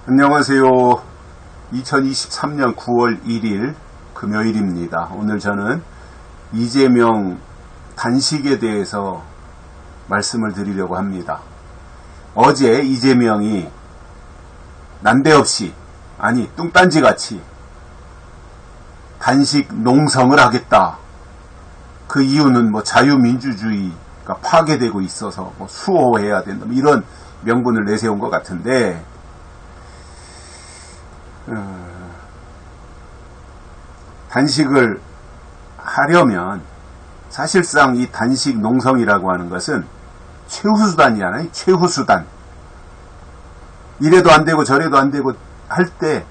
안녕하세요. 2023년 9월 1일 금요일입니다. 오늘 저는 이재명 단식에 대해서 말씀을 드리려고 합니다. 어제 이재명이 난데없이, 아니 뚱딴지같이 단식 농성을 하겠다. 그 이유는 자유민주주의가 파괴되고 있어서 수호해야 된다. 이런 명분을 내세운 것 같은데, 단식을 하려면 사실상 이 단식 농성이라고 하는 것은 최후수단이잖아요. 최후수단. 이래도 안 되고 저래도 안 되고 할 때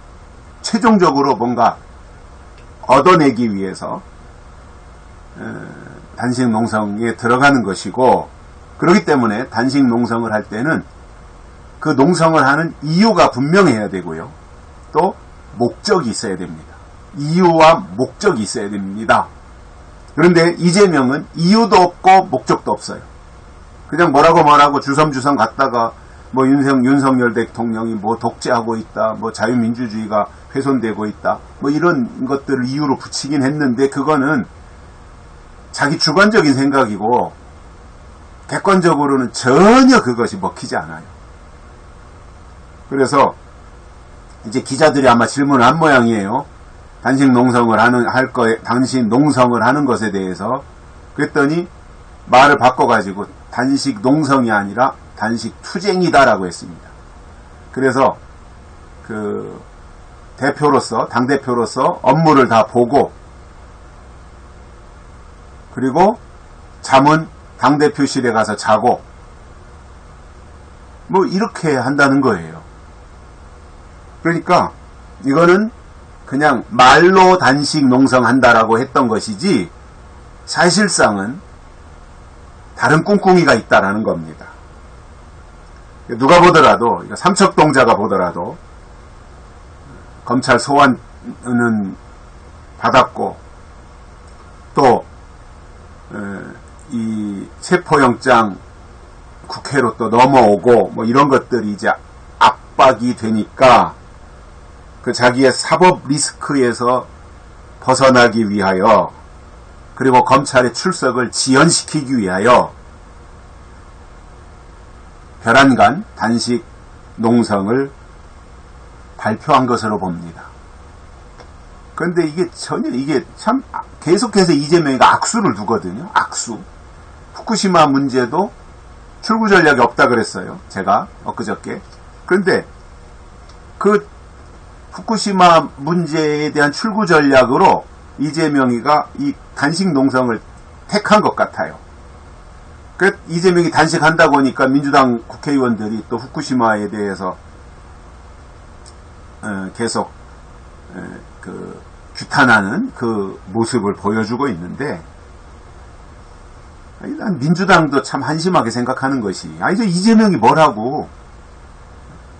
최종적으로 뭔가 얻어내기 위해서 단식 농성에 들어가는 것이고, 그렇기 때문에 단식 농성을 할 때는 그 농성을 하는 이유가 분명해야 되고요. 또 목적이 있어야 됩니다. 이유와 목적이 있어야 됩니다. 그런데 이재명은 이유도 없고 목적도 없어요. 그냥 뭐라고 주섬주섬 갔다가 윤석열 대통령이 독재하고 있다, 자유민주주의가 훼손되고 있다, 이런 것들을 이유로 붙이긴 했는데, 그거는 자기 주관적인 생각이고 객관적으로는 전혀 그것이 먹히지 않아요. 그래서 이제 기자들이 아마 질문을 한 모양이에요. 단식 농성을 하는 것에 대해서. 그랬더니 말을 바꿔가지고 단식 농성이 아니라 단식 투쟁이다라고 했습니다. 그래서 당대표로서 업무를 다 보고, 그리고 잠은 당대표실에 가서 자고, 이렇게 한다는 거예요. 그러니까 이거는 그냥 말로 단식 농성한다라고 했던 것이지, 사실상은 다른 꿍꿍이가 있다라는 겁니다. 누가 보더라도, 삼척동자가 보더라도 검찰 소환은 받았고, 또 이 체포영장 국회로 또 넘어오고 이런 것들이 이제 압박이 되니까 자기의 사법 리스크에서 벗어나기 위하여, 그리고 검찰의 출석을 지연시키기 위하여 별안간 단식 농성을 발표한 것으로 봅니다. 그런데 이게 참 계속해서 이재명이가 악수를 두거든요. 악수. 후쿠시마 문제도 출구 전략이 없다 그랬어요. 제가 엊그저께. 그런데 그 후쿠시마 문제에 대한 출구 전략으로 이재명이가 이 단식 농성을 택한 것 같아요. 이재명이 단식한다고 하니까 민주당 국회의원들이 또 후쿠시마에 대해서 계속 규탄하는 그 모습을 보여주고 있는데, 난 민주당도 참 한심하게 생각하는 것이, 이제 이재명이 뭐라고,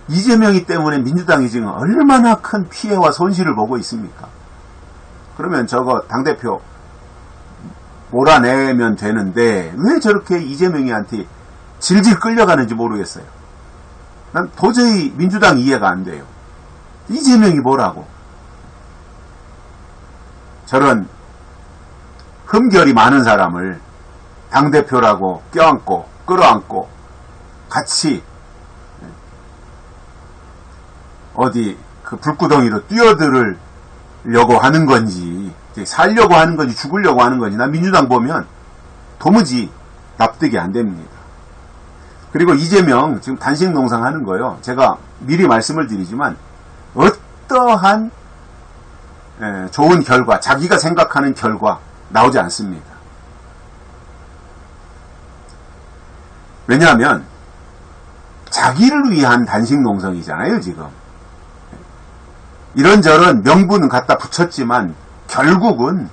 이재명이 때문에 민주당이 지금 얼마나 큰 피해와 손실을 보고 있습니까? 그러면 저거 당대표 몰아내면 되는데 왜 저렇게 이재명이한테 질질 끌려가는지 모르겠어요. 난 도저히 민주당 이해가 안 돼요. 이재명이 뭐라고, 저런 흠결이 많은 사람을 당대표라고 껴안고 끌어안고 같이 어디 불구덩이로 뛰어들으려고 하는 건지, 살려고 하는 건지 죽으려고 하는 건지, 난 민주당 보면 도무지 납득이 안 됩니다. 그리고 이재명 지금 단식 농성 하는 거요, 제가 미리 말씀을 드리지만 어떠한 좋은 결과, 자기가 생각하는 결과 나오지 않습니다. 왜냐하면 자기를 위한 단식 농성이잖아요. 지금 이런저런 명분은 갖다 붙였지만 결국은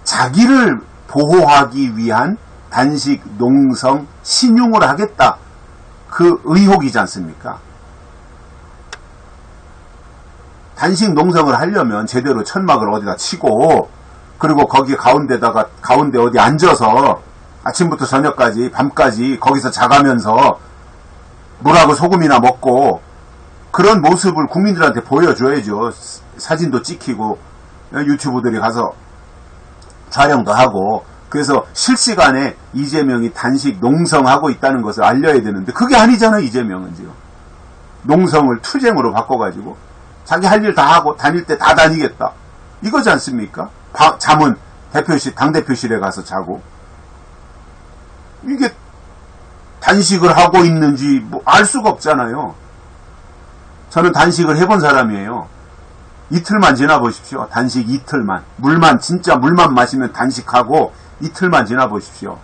자기를 보호하기 위한 단식 농성 신용을 하겠다, 그 의혹이지 않습니까? 단식 농성을 하려면 제대로 천막을 어디다 치고, 그리고 거기 가운데 어디 앉아서 아침부터 저녁까지 밤까지 거기서 자가면서 물하고 소금이나 먹고 그런 모습을 국민들한테 보여줘야죠. 사진도 찍히고 유튜브들이 가서 촬영도 하고, 그래서 실시간에 이재명이 단식 농성하고 있다는 것을 알려야 되는데 그게 아니잖아요. 이재명은 지금 농성을 투쟁으로 바꿔가지고 자기 할 일 다 하고 다닐 때 다 다니겠다 이거지 않습니까? 잠은 대표실 당대표실에 가서 자고. 이게 단식을 하고 있는지 뭐 알 수가 없잖아요. 저는 단식을 해본 사람이에요. 이틀만 지나보십시오. 단식 이틀만. 진짜 물만 마시면 단식하고 이틀만 지나보십시오.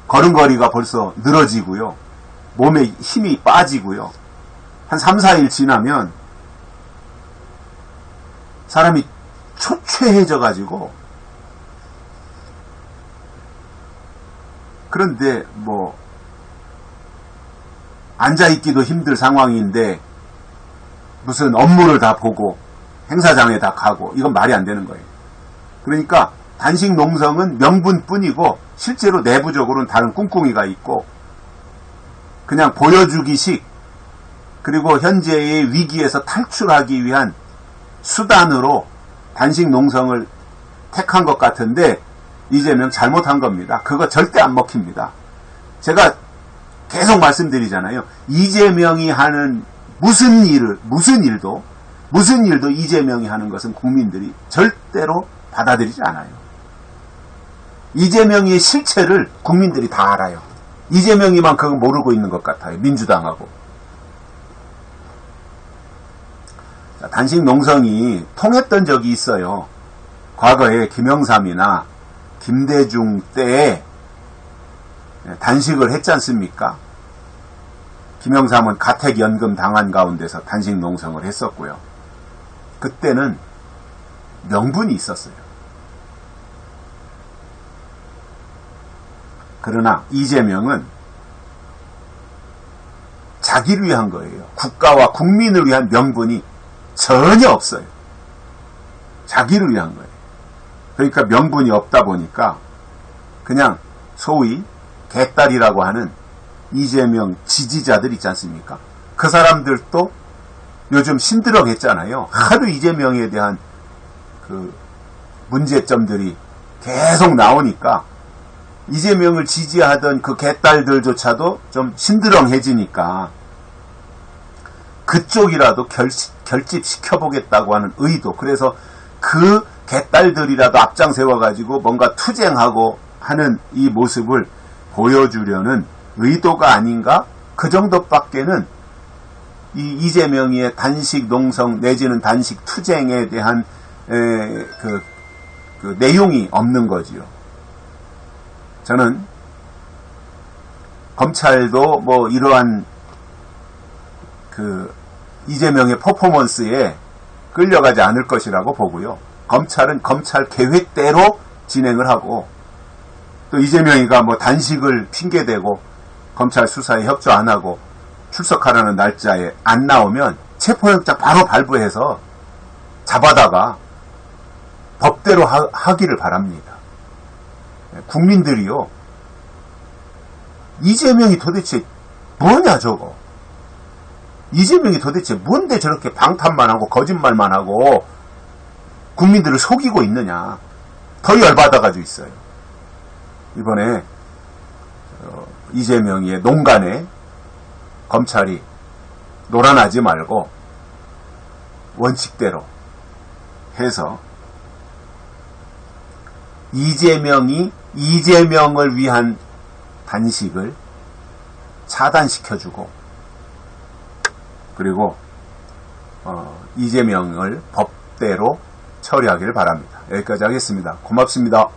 걸음걸이가 벌써 늘어지고요. 몸에 힘이 빠지고요. 한 3, 4일 지나면 사람이 초췌해져가지고, 그런데 뭐 앉아있기도 힘들 상황인데 무슨 업무를 다 보고 행사장에 다 가고, 이건 말이 안 되는 거예요. 그러니까 단식 농성은 명분뿐이고 실제로 내부적으로는 다른 꿍꿍이가 있고, 그냥 보여주기식, 그리고 현재의 위기에서 탈출하기 위한 수단으로 단식 농성을 택한 것 같은데 이재명 잘못한 겁니다. 그거 절대 안 먹힙니다. 제가 계속 말씀드리잖아요. 이재명이 하는 무슨 일도 이재명이 하는 것은 국민들이 절대로 받아들이지 않아요. 이재명의 실체를 국민들이 다 알아요. 이재명이만 그거 모르고 있는 것 같아요. 민주당하고. 단식 농성이 통했던 적이 있어요. 과거에 김영삼이나 김대중 때에 단식을 했지 않습니까? 김영삼은 가택연금 당한 가운데서 단식 농성을 했었고요. 그때는 명분이 있었어요. 그러나 이재명은 자기를 위한 거예요. 국가와 국민을 위한 명분이 전혀 없어요. 자기를 위한 거예요. 그러니까 명분이 없다 보니까 그냥 소위 개딸이라고 하는 이재명 지지자들 있지 않습니까? 그 사람들도 요즘 신들어겠잖아요. 하도 이재명에 대한 그 문제점들이 계속 나오니까 이재명을 지지하던 그 개딸들조차도 좀 신드렁해지니까 그쪽이라도 결집시켜보겠다고 하는 의도, 그래서 그 개딸들이라도 앞장 세워가지고 뭔가 투쟁하고 하는 이 모습을 보여주려는 의도가 아닌가? 그 정도밖에는 이 이재명의 단식 농성 내지는 단식 투쟁에 대한 그 내용이 없는 거지요. 저는 검찰도 뭐 이러한 그 이재명의 퍼포먼스에 끌려가지 않을 것이라고 보고요. 검찰은 검찰 계획대로 진행을 하고, 또 이재명이가 뭐 단식을 핑계대고 검찰 수사에 협조 안 하고 출석하라는 날짜에 안 나오면 체포영장 바로 발부해서 잡아다가 법대로 하기를 바랍니다. 국민들이요, 이재명이 도대체 뭐냐 저거. 이재명이 도대체 뭔데 저렇게 방탄만 하고 거짓말만 하고 국민들을 속이고 있느냐. 더 열받아가지고 있어요. 이번에 이재명의 농간에 검찰이 놀아나지 말고 원칙대로 해서 이재명을 위한 단식을 차단시켜주고, 그리고 이재명을 법대로 처리하기를 바랍니다. 여기까지 하겠습니다. 고맙습니다.